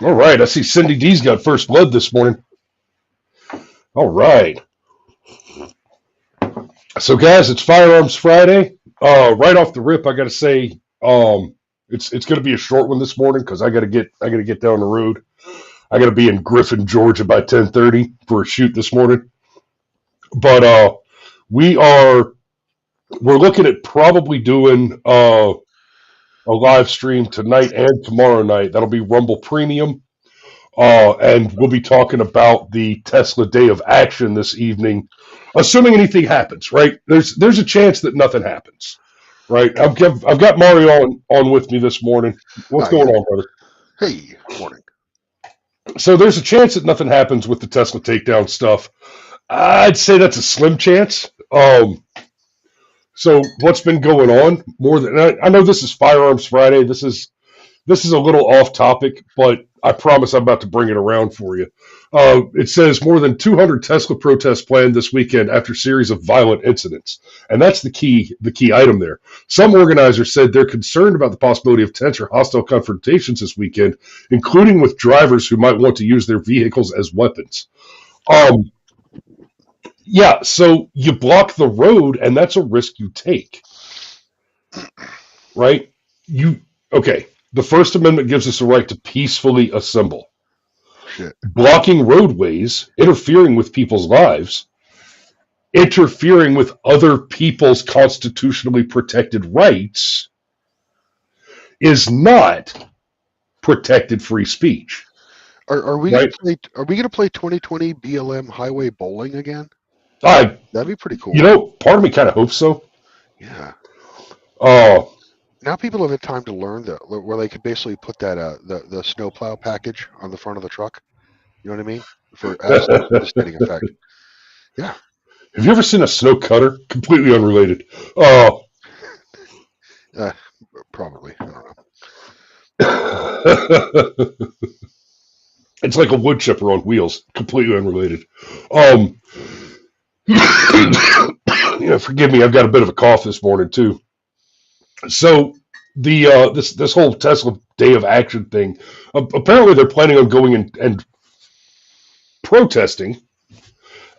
All right. I see Cindy D's got first blood this morning. All right. So, guys, it's Firearms Friday. Right off the rip, I got to say, it's going to be a short one this morning because I got to get down the road. I got to be in Griffin, Georgia by 10:30 for a shoot this morning. But we are we're looking at probably doing a live stream tonight and tomorrow night. That'll be Rumble Premium. And we'll be talking about the Tesla Day of Action this evening, assuming anything happens. Right? There's a chance that nothing happens. Right? I've got Mario on with me this morning. What's going Yeah. on, brother? Hey, morning. So there's a chance that nothing happens with the Tesla takedown stuff. I'd say that's a slim chance. So what's been going on? More than I know, this is Firearms Friday. This is a little off topic, but I promise I'm about to bring it around for you. It says more than 200 Tesla protests planned this weekend after series of violent incidents, and that's the key item there. Some organizers said they're concerned about the possibility of tense or hostile confrontations this weekend, including with drivers who might want to use their vehicles as weapons. Um, yeah, so you block the road, and that's a risk you take, right? You okay? The First Amendment gives us a right to peacefully assemble. Shit. Blocking roadways, interfering with people's lives, interfering with other people's constitutionally protected rights is not protected free speech, Are we gonna right? play? Are we gonna play 2020 BLM Highway Bowling again? I, That'd be pretty cool. part of me kind of hopes so. Yeah. Uh, Now people have had time to learn that where they could basically put that the snowplow package on the front of the truck. You know what I mean? For as a devastating effect. Yeah. have you ever seen a snow cutter? Completely unrelated. Uh, Probably. I don't know. It's like a wood chipper on wheels. Completely unrelated. Um, Forgive me. I've got a bit of a cough this morning too. So the this whole Tesla Day of Action thing, apparently they're planning on going and protesting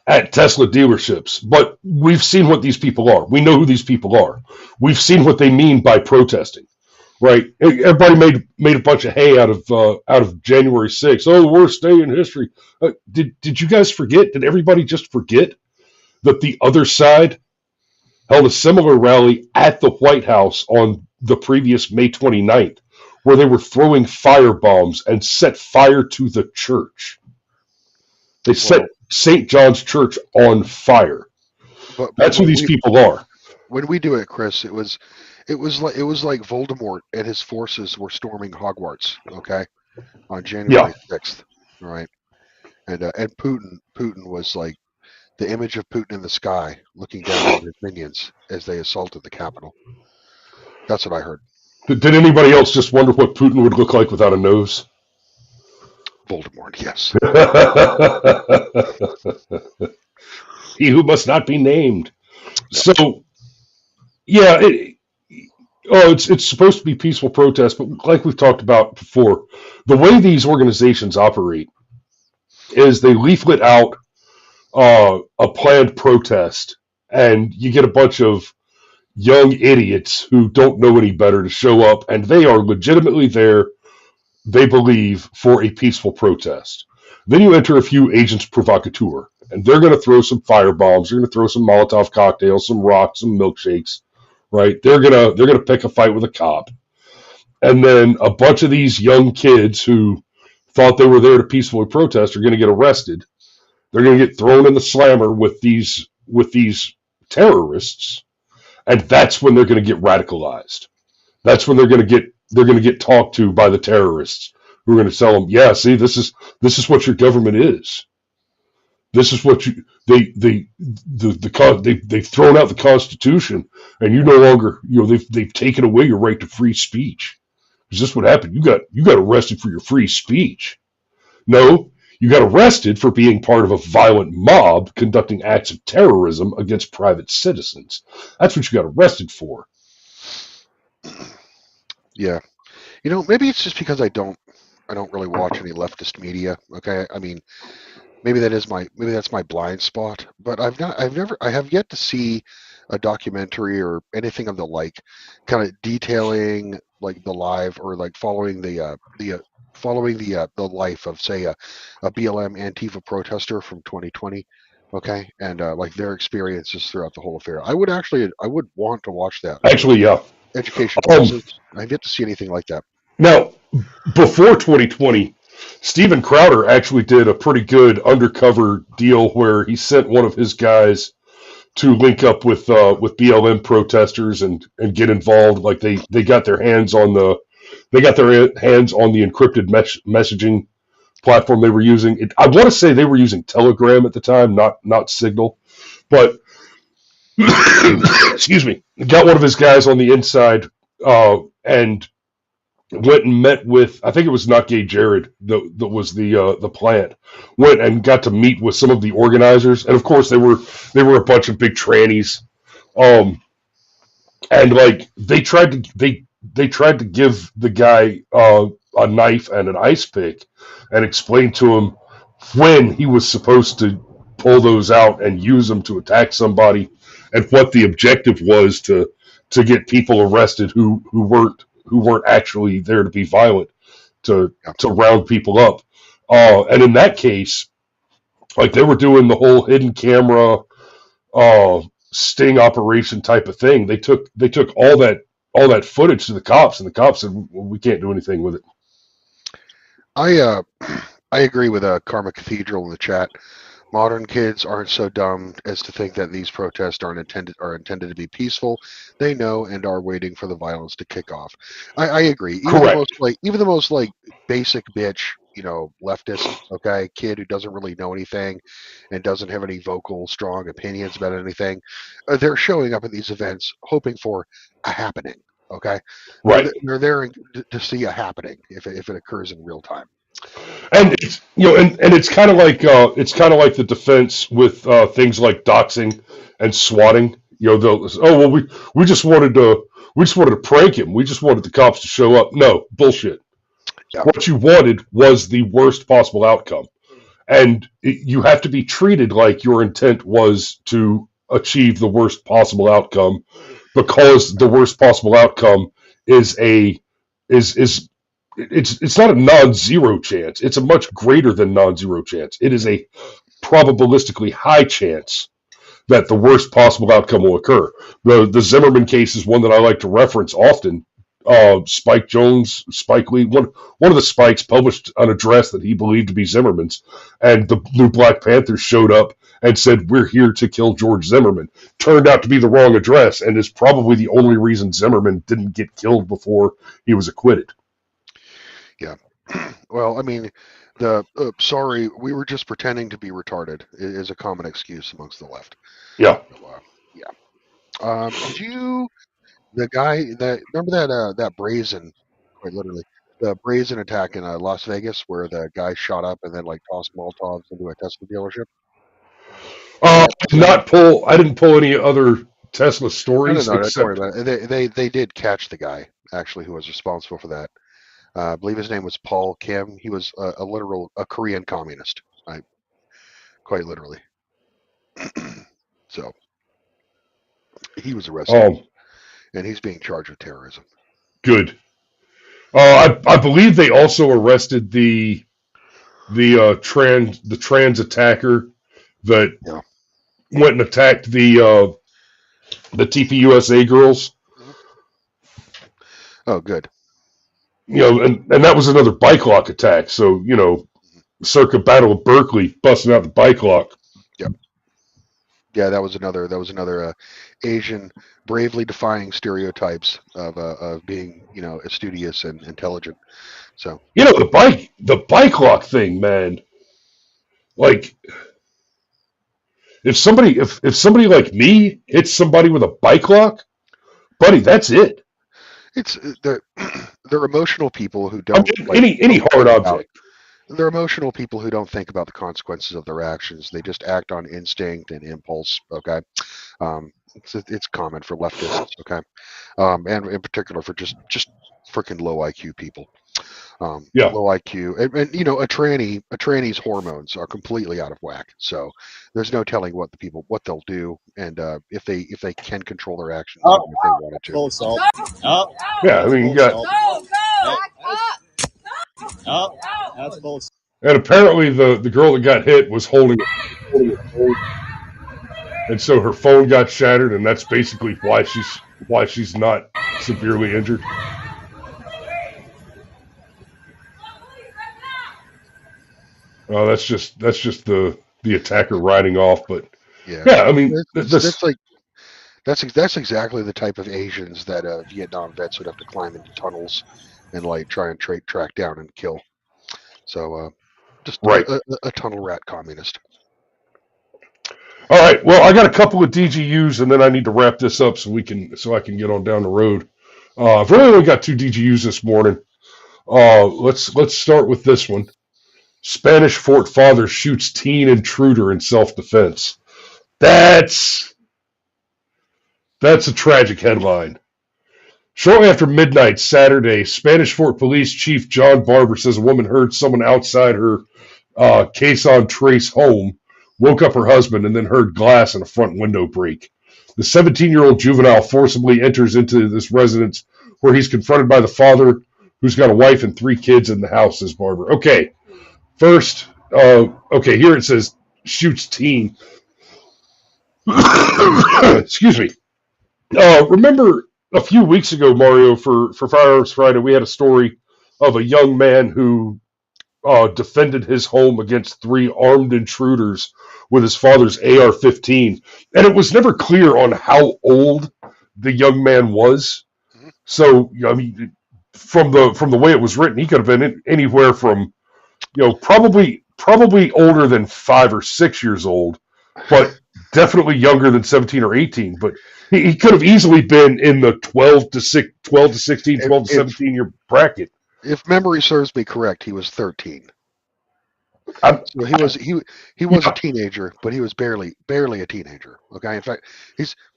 at Tesla dealerships. But we've seen what these people are. We know who these people are. We've seen what they mean by protesting. Right? Everybody made a bunch of hay out of January 6th. Oh, the worst day in history. Did you guys forget? Did everybody just forget that the other side held a similar rally at the White House on the previous May 29th, where they were throwing fire bombs and set fire to the church? They set Well, St. John's Church on fire. but That's who these people are. when we do it, Chris, it was like Voldemort and his forces were storming Hogwarts. Okay, on Yeah. January 6th. All right, and Putin was like the image of Putin in the sky, looking down on his minions as they assaulted the Capitol. That's what I heard. Did anybody else just wonder what Putin would look like without a nose? Voldemort, yes. He who must not be named. Yeah. So, yeah, it's supposed to be peaceful protest, but like we've talked about before, the way these organizations operate is they leaflet out a planned protest, and you get a bunch of young idiots who don't know any better to show up, and they are legitimately there, they believe, for a peaceful protest. Then you enter a few agents provocateur, and they're going to throw some fire bombs, they're going to throw some Molotov cocktails, some rocks, some milkshakes, right? They're gonna pick a fight with a cop, and then a bunch of these young kids who thought they were there to peacefully protest are going to get arrested. They're going to get thrown in the slammer with these terrorists, and that's when they're going to get radicalized. That's when they're going to get talked to by the terrorists who are going to tell them, yeah, see, this is what your government is. This is what you they've thrown out the Constitution, and you no longer, they've taken away your right to free speech. Is this what happened? You got arrested for your free speech. No, you got arrested for being part of a violent mob conducting acts of terrorism against private citizens. That's what you got arrested for. Yeah. Maybe it's just because I don't don't really watch any leftist media. Okay, I mean, maybe that's my blind spot, but I have yet to see a documentary or anything of the like, kind of detailing like the live or like following the life of, say, a BLM Antifa protester from 2020. Okay, and like their experiences throughout the whole affair. I would want to watch that for Actually, yeah. education Um, purposes. I've yet to see anything like that. Now, before 2020, Steven Crowder actually did a pretty good undercover deal where he sent one of his guys to link up with BLM protesters and get involved. Like they got their hands on the encrypted messaging platform they were using. I want to say they were using Telegram at the time, not Signal, but excuse me, got one of his guys on the inside and went and met with, I think it was Not Gay Jared that was the plant. Went and got to meet with some of the organizers, and of course they were a bunch of big trannies. Um, and like they tried to give the guy a knife and an ice pick, and explain to him when he was supposed to pull those out and use them to attack somebody, and what the objective was to get people arrested who weren't actually there to be violent, to Yeah. to round people up. And in that case, like they were doing the whole hidden camera uh, sting operation type of thing. They took all that footage to the cops, and the cops said, well, we can't do anything with it. I uh, I agree with Karma Cathedral in the chat. Modern kids aren't so dumb as to think that these protests are intended to be peaceful. They know and are waiting for the violence to kick off. I agree. Correct. Even the most like basic bitch, leftist, okay, kid who doesn't really know anything and doesn't have any vocal, strong opinions about anything, they're showing up at these events hoping for a happening. Okay, Right. they're there to see a happening if it occurs in real time. And Um, it's and it's kind of like the defense with things like doxing and swatting. They'll, oh well, we just wanted to prank him. We just wanted the cops to show up. No, bullshit. yeah, What you wanted was the worst possible outcome, and you have to be treated like your intent was to achieve the worst possible outcome, because the worst possible outcome is a is it's not a non-zero chance. It's a much greater than non-zero chance. It is a probabilistically high chance that the worst possible outcome will occur. The Zimmerman case is one that I like to reference often. Spike Jones, Spike Lee, one of the Spikes published an address that he believed to be Zimmerman's, and the new Black Panthers showed up and said, "We're here to kill George Zimmerman." Turned out to be the wrong address, and is probably the only reason Zimmerman didn't get killed before he was acquitted. yeah. Well, I mean, the sorry, we were just pretending to be retarded is a common excuse amongst the left. Yeah. So, yeah. Did you the guy that remember that brazen, quite literally, the brazen attack in Las Vegas where the guy shot up and then like tossed Molotovs into a Tesla dealership? Remember that incident? I didn't pull any other Tesla No, stories no, no, don't worry except. about it. They did catch the guy actually who was responsible for that. I believe his name was Paul Kim. He was a Korean communist, right? Quite literally. So he was arrested Oh, and he's being charged with terrorism. good. I believe they also arrested the trans attacker that Yeah. went and attacked the TPUSA girls. Mhm. Oh, good. And that was another bike lock attack. So Mhm. circa Battle of Berkeley, busting out the bike lock. Yep. Yeah, that was another Asian bravely defying stereotypes of being studious and intelligent. So The bike lock thing, man. Like if somebody like me hits somebody with a bike lock, buddy, that's it. it's they're emotional people who I don't mean, like any don't hard think about object. they're emotional people who don't think about the consequences of their actions. They just act on instinct and impulse. Okay, it's common for leftists. Okay, and in particular for just freaking low IQ people. Yeah. Low IQ, and you know, a tranny's hormones are completely out of whack. So there's no telling what they'll do, and if they can control their actions, Up. even if they wanted to. Full assault. Up. Yeah. I That's mean, you full got, assault. Up. That's full assault. and apparently the girl that got hit was holding a phone, and so her phone got shattered, and that's basically why she's not severely injured. That's just the attacker riding off. But Yeah, yeah, I mean, this that's like that's exactly the type of Asians that Vietnam vets would have to climb into tunnels and like try and track down and kill. So just right. a tunnel rat communist. All right. Well, I got a couple of DGUs, and then I need to wrap this up so I can get on down the road. I've really only got two DGUs this morning. Let's start with this one. Spanish Fort father shoots teen intruder in self-defense. That's a tragic headline. Shortly after midnight Saturday, Spanish Fort Police Chief John Barber says a woman heard someone outside her Quezon Trace home, woke up her husband, and then heard glass in a front window break. The 17-year-old juvenile forcibly enters into this residence where he's confronted by the father, who's got a wife and 3 kids in the house, says Barber. Okay, first, here it says shoots teen. Excuse me. Remember a few weeks ago, Mario, for Firearms Friday, we had a story of a young man who defended his home against 3 armed intruders with his father's AR-15, and it was never clear on how old the young man was. So, I mean, from the way it was written, he could have been anywhere from, probably older than 5 or 6 years old, but definitely younger than 17 or 18. But he could have easily been in the 12 to 16, 12 to 17 year bracket. If memory serves me correct, he was 13. So he was a teenager, but he was barely a teenager. Okay, in fact,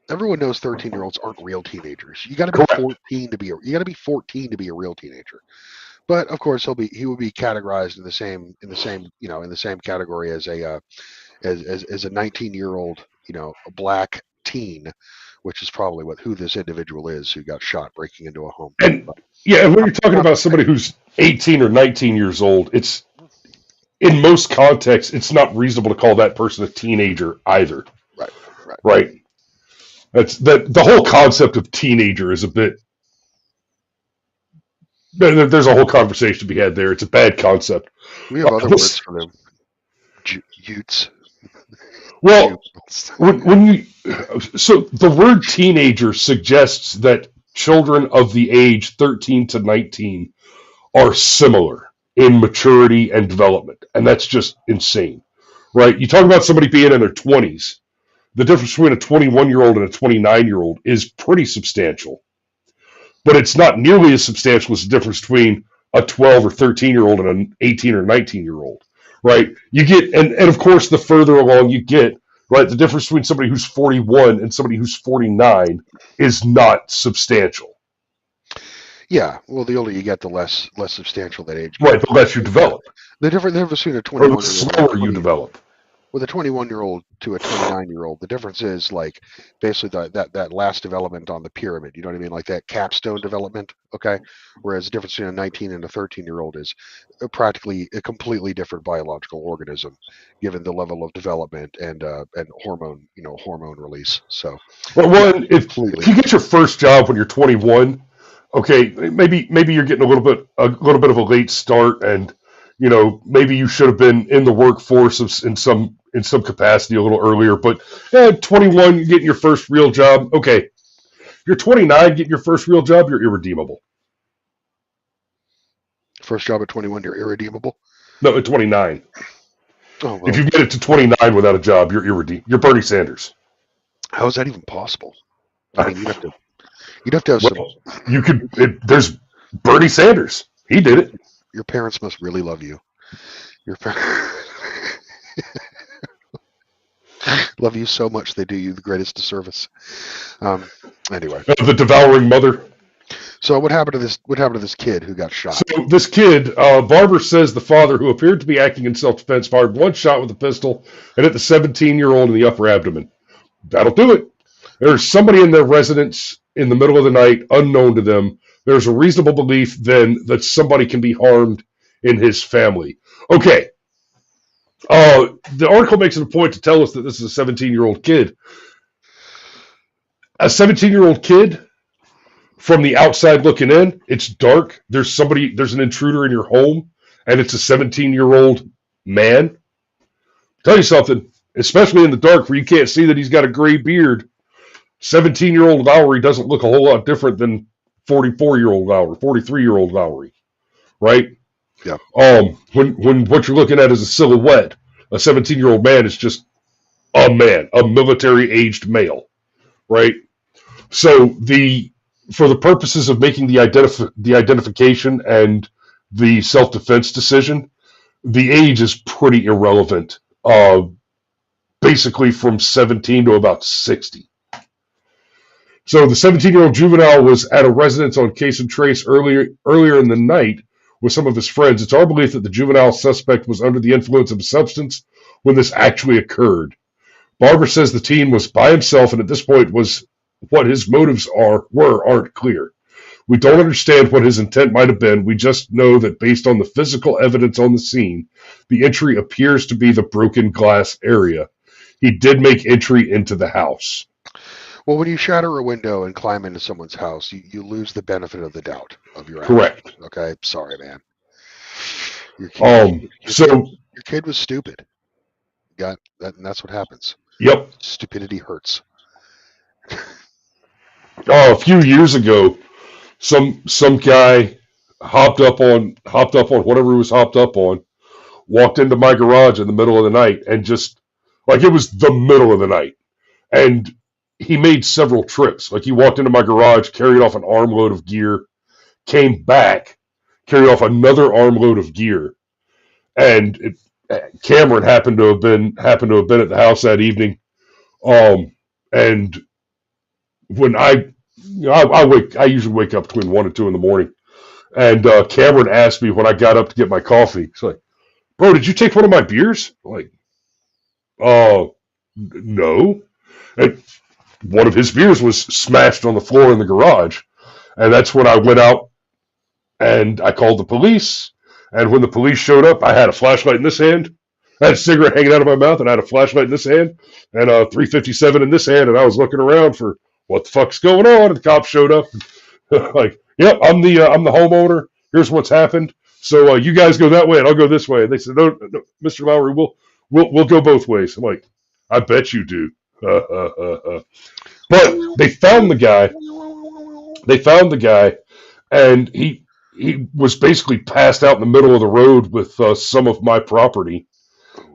everyone knows 13-year-olds aren't real teenagers. You got to be 14 to be a real teenager. But of course, he would be categorized in the same category as a 19-year-old, a black teen, which is probably who this individual is who got shot breaking into a home. And when you're talking about somebody who's 18 or 19 years old, it's in most contexts, it's not reasonable to call that person a teenager either. Right. The whole concept of teenager is a bit. There's a whole conversation to be had there. It's a bad concept. We have other words for them. Utes. Well, so the word teenager suggests that children of the age 13 to 19 are similar in maturity and development, and that's just insane, right? You talk about somebody being in their 20s. The difference between a 21-year-old and a 29-year-old is pretty substantial, but it's not nearly as substantial as the difference between a 12 or 13-year-old and an 18 or 19-year-old, right? You get, and of course, the further along you get, right, the difference between somebody who's 41 and somebody who's 49 is not substantial. Yeah, well, the older you get, the less substantial that age gets. Right, the less you develop. The difference between a 21-year-old, the slower you develop. With a 21-year-old to a 29-year-old, the difference is like basically that last development on the pyramid. You know what I mean? Like that capstone development. Okay. Whereas the difference between a 19 and a 13-year-old is practically a completely different biological organism, given the level of development and hormone release. So, well, if you get your first job when you're 21. Okay, maybe you're getting a little bit of a late start, and maybe you should have been in the workforce in some capacity a little earlier. But 21, you're getting your first real job. Okay, you're 29, getting your first real job, you're irredeemable. First job at 21, you're irredeemable? No, at 29. Oh, well. If you get it to 29 without a job, you're irredeemable. You're Bernie Sanders. How is that even possible? I mean, you'd have to have some. You could. There's Bernie Sanders. He did it. Your parents must really love you. Your parents love you so much they do you the greatest disservice. Anyway, the devouring mother. So what happened to this? What happened to this kid who got shot? So this kid, Barber says the father, who appeared to be acting in self-defense, fired one shot with a pistol and hit the 17-year-old in the upper abdomen. That'll do it. There's somebody in their residence in the middle of the night, unknown to them. There's a reasonable belief then that somebody can be harmed in his family. Okay. The article makes it a point to tell us that this is a 17-year-old kid. A 17-year-old kid, from the outside looking in, it's dark. There's an intruder in your home, and it's a 17-year-old man. Tell you something, especially in the dark where you can't see that he's got a gray beard, 17-year-old Lowry doesn't look a whole lot different than 44-year-old Lowry, 43-year-old Lowry, right? Yeah. When what you're looking at is a silhouette, a 17-year-old man is just a man, a military-aged male, right? So for the purposes of making the identification and the self-defense decision, the age is pretty irrelevant. Basically from 17 to about 60. So the 17-year-old juvenile was at a residence on Case and Trace earlier in the night with some of his friends. It's our belief that the juvenile suspect was under the influence of a substance when this actually occurred. Barber says the teen was by himself, and at this point was what his motives aren't clear. We don't understand what his intent might have been. We just know that based on the physical evidence on the scene, the entry appears to be the broken glass area. He did make entry into the house. Well, when you shatter a window and climb into someone's house, you lose the benefit of the doubt of your Correct. actions. Okay, sorry, man. Your kid was stupid. Got that, and that's what happens. Yep. Stupidity hurts. A few years ago, some guy hopped up on whatever he was hopped up on, walked into my garage in the middle of the night, and just like it was the middle of the night, and he made several trips. Like he walked into my garage, carried off an armload of gear, came back, carried off another armload of gear, and Cameron happened to have been at the house that evening. And when I usually wake up between 1 and 2 in the morning, and Cameron asked me when I got up to get my coffee. He's like, "Bro, did you take one of my beers?" I'm like, no. And one of his beers was smashed on the floor in the garage, and that's when I went out and I called the police. And when the police showed up, I had a flashlight in this hand, I had a cigarette hanging out of my mouth, and I had a flashlight in this hand, and a 357 in this hand, and I was looking around for what the fuck's going on. And the cops showed up, like, "Yep, I'm the homeowner. Here's what's happened. So you guys go that way, and I'll go this way." And they said, "No, Mr. Lowry, we'll go both ways." I'm like, "I bet you do." But they found the guy. And he was basically passed out in the middle of the road with some of my property.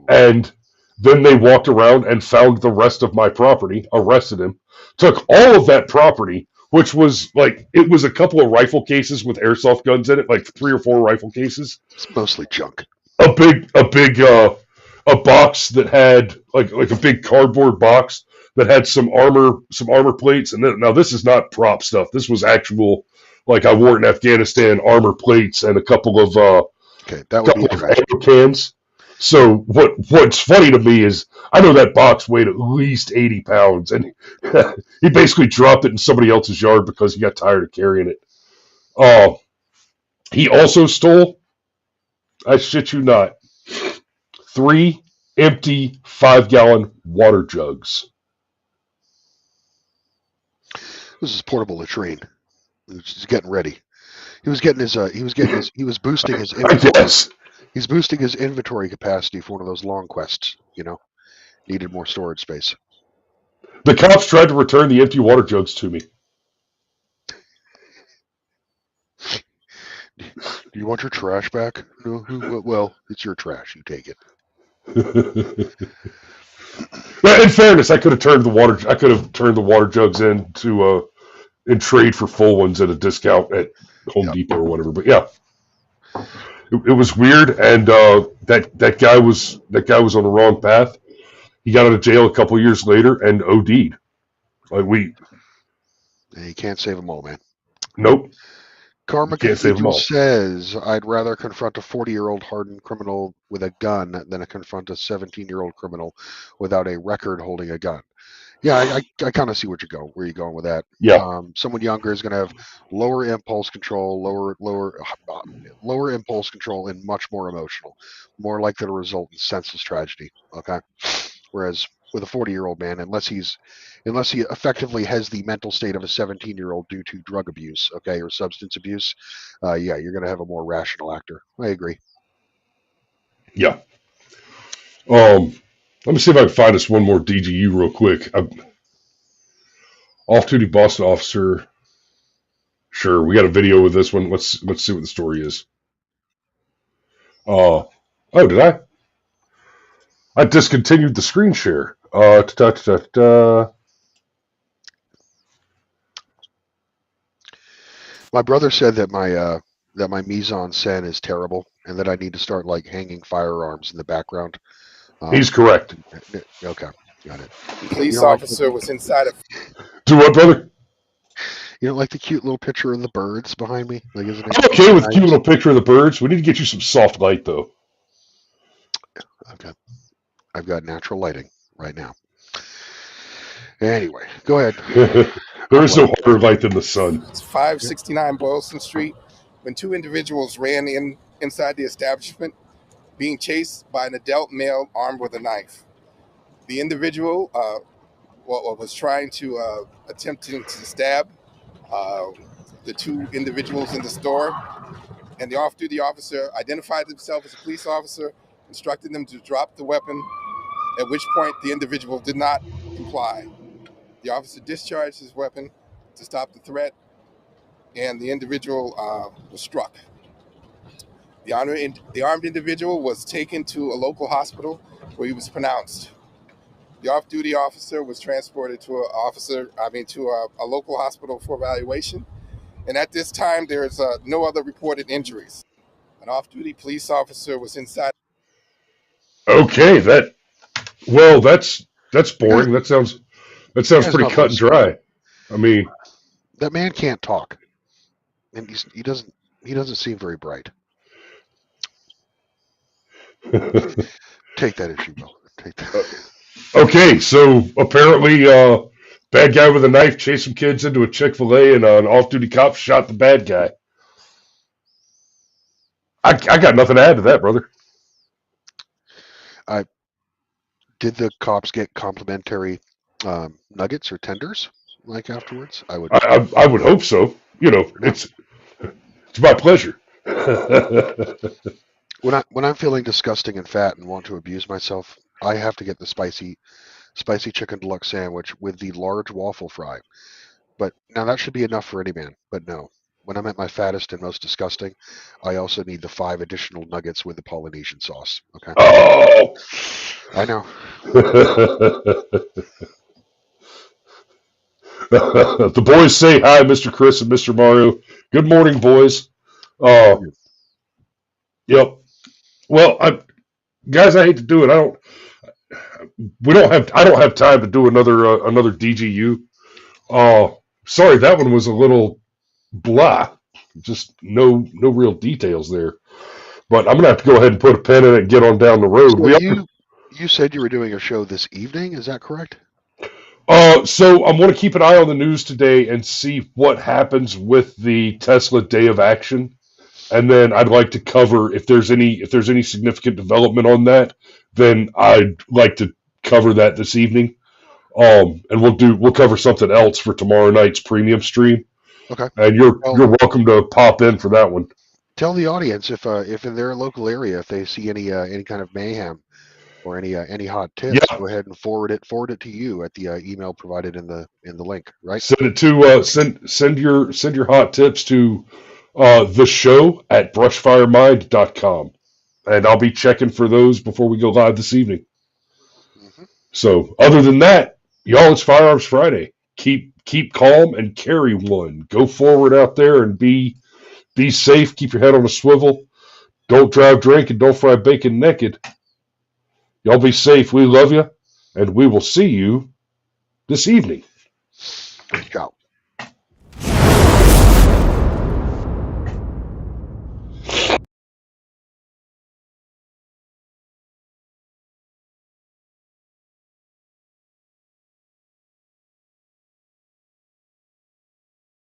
And then they walked around and found the rest of my property, arrested him, took all of that property, which was like, it was a couple of rifle cases with airsoft guns in it, like 3 or 4 rifle cases. It's mostly junk. A box that had like a big cardboard box that had some armor plates. And then, now this is not prop stuff. This was actual, like I wore it in Afghanistan, armor plates and a couple of ammo cans. So what's funny to me is I know that box weighed at least 80 pounds, and he basically dropped it in somebody else's yard because he got tired of carrying it. He also stole, I shit you not, 3 empty 5-gallon water jugs. This is portable latrine. He was just getting ready. He was boosting his inventory. Yes. He's boosting his inventory capacity for one of those long quests, Needed more storage space. The cops tried to return the empty water jugs to me. Do you want your trash back? No. Well, it's your trash. You take it. In fairness, I could have turned the water jugs in trade for full ones at a discount at Home Depot or whatever. But yeah, it was weird, and that guy was on the wrong path. He got out of jail a couple years later and OD'd. You can't save them all, man. Nope. Karma Can't save 'em Cathedral all. says, I'd rather confront a 40-year-old hardened criminal with a gun than to confront a 17-year-old criminal without a record holding a gun. Yeah, I kind of see where you're going with that. Yeah. Someone younger is going to have lower impulse control, lower impulse control, and much more emotional, more likely to result in senseless tragedy. Okay, whereas with a 40-year-old man, unless he effectively has the mental state of a 17-year-old due to drug abuse, okay, or substance abuse, yeah, you're going to have a more rational actor. I agree. Yeah. Let me see if I can find us one more DGU real quick. Off-duty Boston officer. Sure, we got a video with this one. Let's see what the story is. Oh, did I? I discontinued the screen share. My brother said that my mise en scène is terrible, and that I need to start like hanging firearms in the background. He's correct. Okay, got it. Police officer was inside of. Do what, brother? You don't like the cute little picture of the birds behind me? Like, isn't it? I'm okay with a cute little picture of the birds. We need to get you some soft light, though. Okay. I've got natural lighting right now. Anyway, go ahead. There is no harder light than the sun. It's 569 Boylston Street when two individuals ran inside the establishment, being chased by an adult male armed with a knife. The individual was trying to attempting to stab the two individuals in the store, and the off-duty officer identified himself as a police officer, instructed them to drop the weapon, at which point the individual did not comply. The officer discharged his weapon to stop the threat, and the individual was struck. The armed individual was taken to a local hospital where he was pronounced. The off-duty officer was transported to a local hospital for evaluation. And at this time, there is no other reported injuries. An off-duty police officer was inside. Okay, that's boring. That sounds pretty cut and dry. I mean, that man can't talk, and he doesn't seem very bright. Take that issue, Bill. Take that. Okay, so apparently, bad guy with a knife chased some kids into a Chick-fil-A, and an off-duty cop shot the bad guy. I got nothing to add to that, brother. Did the cops get complimentary nuggets or tenders like afterwards? I would hope so. You know, it's my pleasure. When I'm feeling disgusting and fat and want to abuse myself, I have to get the spicy chicken deluxe sandwich with the large waffle fry. But now that should be enough for any man. But no, when I'm at my fattest and most disgusting, I also need the 5 additional nuggets with the Polynesian sauce. Okay. Oh, I know. The boys say hi, Mr. Chris and Mr. Mario. Good morning, boys. Yep. Well, guys, I hate to do it. I don't have time to do another DGU. Sorry, that one was a little blah. Just no real details there. But I'm gonna have to go ahead and put a pin in it and get on down the road. So you said you were doing a show this evening. Is that correct? So I'm going to keep an eye on the news today and see what happens with the Tesla Day of Action, and then I'd like to cover if there's any significant development on that. Then I'd like to cover that this evening, and we'll cover something else for tomorrow night's premium stream. Okay. And you're welcome to pop in for that one. Tell the audience if in their local area, if they see any kind of mayhem or any hot tips, go ahead and forward it to you at the email provided in the link, right? Send it to send your hot tips to the show at brushfiremind.com, and I'll be checking for those before we go live this evening. Mm-hmm. So other than that, y'all, it's Firearms Friday. Keep calm and carry one. Go forward out there and be safe. Keep your head on a swivel. Don't drive drink and don't fry bacon naked. Y'all be safe. We love you, and we will see you this evening. Ciao.